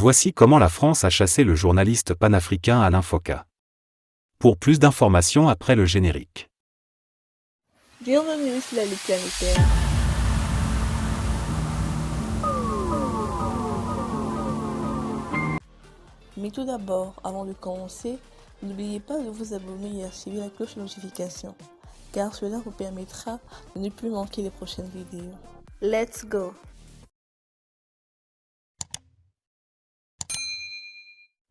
Voici comment la France a chassé le journaliste panafricain Alain Foka. Pour plus d'informations après le générique. Bienvenue sur la Ligue planétaire. Mais tout d'abord, avant de commencer, n'oubliez pas de vous abonner et activer la cloche de notification, car cela vous permettra de ne plus manquer les prochaines vidéos. Let's go!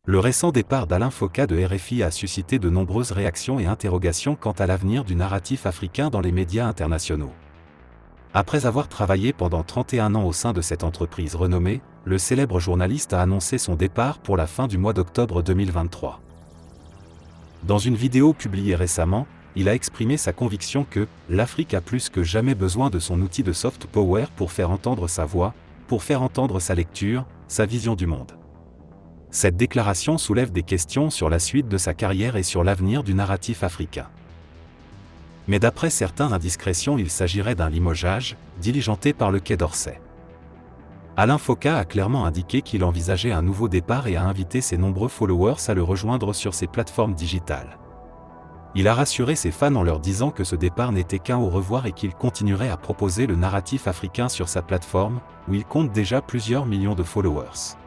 Le récent départ d'Alain Foka de RFI a suscité de nombreuses réactions et interrogations quant à l'avenir du narratif africain dans les médias internationaux. Après avoir travaillé pendant 31 ans au sein de cette entreprise renommée, le célèbre journaliste a annoncé son départ pour la fin du mois d'octobre 2023. Dans une vidéo publiée récemment, il a exprimé sa conviction que l'Afrique a plus que jamais besoin de son outil de soft power pour faire entendre sa voix, pour faire entendre sa lecture, sa vision du monde. Cette déclaration soulève des questions sur la suite de sa carrière et sur l'avenir du narratif africain. Mais d'après certaines indiscrétions, il s'agirait d'un limogeage, diligenté par le Quai d'Orsay. Alain Foka a clairement indiqué qu'il envisageait un nouveau départ et a invité ses nombreux followers à le rejoindre sur ses plateformes digitales. Il a rassuré ses fans en leur disant que ce départ n'était qu'un au revoir et qu'il continuerait à proposer le narratif africain sur sa plateforme, où il compte déjà plusieurs millions de followers.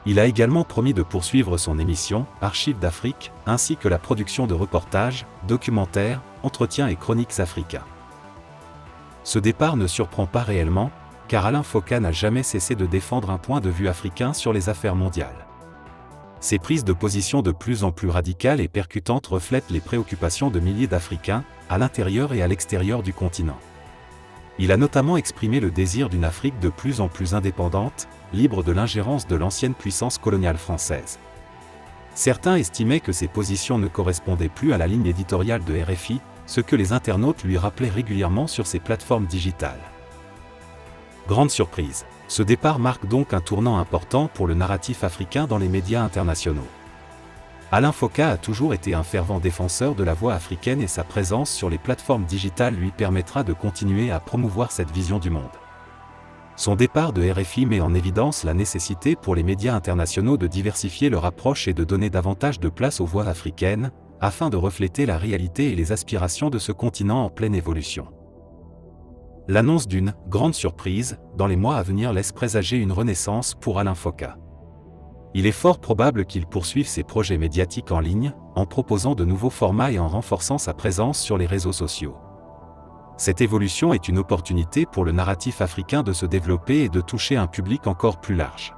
Il a également promis de poursuivre son émission, Archives d'Afrique, ainsi que la production de reportages, documentaires, entretiens et chroniques africains. Ce départ ne surprend pas réellement, car Alain Foka n'a jamais cessé de défendre un point de vue africain sur les affaires mondiales. Ses prises de position de plus en plus radicales et percutantes reflètent les préoccupations de milliers d'Africains, à l'intérieur et à l'extérieur du continent. Il a notamment exprimé le désir d'une Afrique de plus en plus indépendante, libre de l'ingérence de l'ancienne puissance coloniale française. Certains estimaient que ces positions ne correspondaient plus à la ligne éditoriale de RFI, ce que les internautes lui rappelaient régulièrement sur ses plateformes digitales. Grande surprise, ce départ marque donc un tournant important pour le narratif africain dans les médias internationaux. Alain Foka a toujours été un fervent défenseur de la voix africaine et sa présence sur les plateformes digitales lui permettra de continuer à promouvoir cette vision du monde. Son départ de RFI met en évidence la nécessité pour les médias internationaux de diversifier leur approche et de donner davantage de place aux voix africaines, afin de refléter la réalité et les aspirations de ce continent en pleine évolution. L'annonce d'une « grande surprise » dans les mois à venir laisse présager une renaissance pour Alain Foka. Il est fort probable qu'il poursuive ses projets médiatiques en ligne, en proposant de nouveaux formats et en renforçant sa présence sur les réseaux sociaux. Cette évolution est une opportunité pour le narratif africain de se développer et de toucher un public encore plus large.